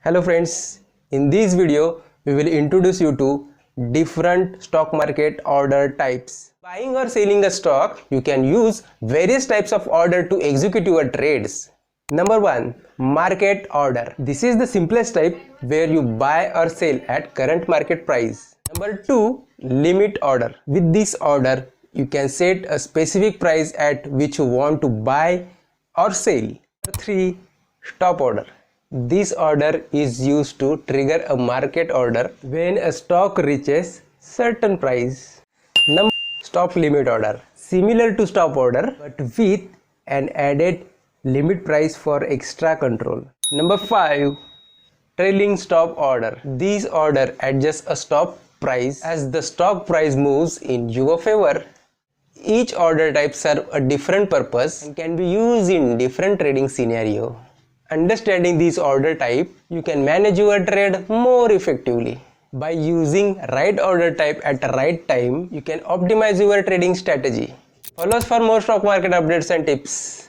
Hello friends, in this video we will introduce you to different stock market order types. Buying or selling a stock, you can use various types of order to execute your trades. Number 1. Market order. This is the simplest type where you buy or sell at current market price. Number 2. Limit order. With this order, you can set a specific price at which you want to buy or sell. Number 3. Stop order. This order is used to trigger a market order when a stock reaches certain price. Number stop limit order. Similar to stop order but with an added limit price for extra control. Number 5. Trailing stop order. This order adjusts a stop price as the stock price moves in your favor. Each order type serves a different purpose and can be used in different trading scenario. Understanding this order type, you can manage your trade more effectively. By using right order type at the right time, you can optimize your trading strategy. Follow us for more stock market updates and tips.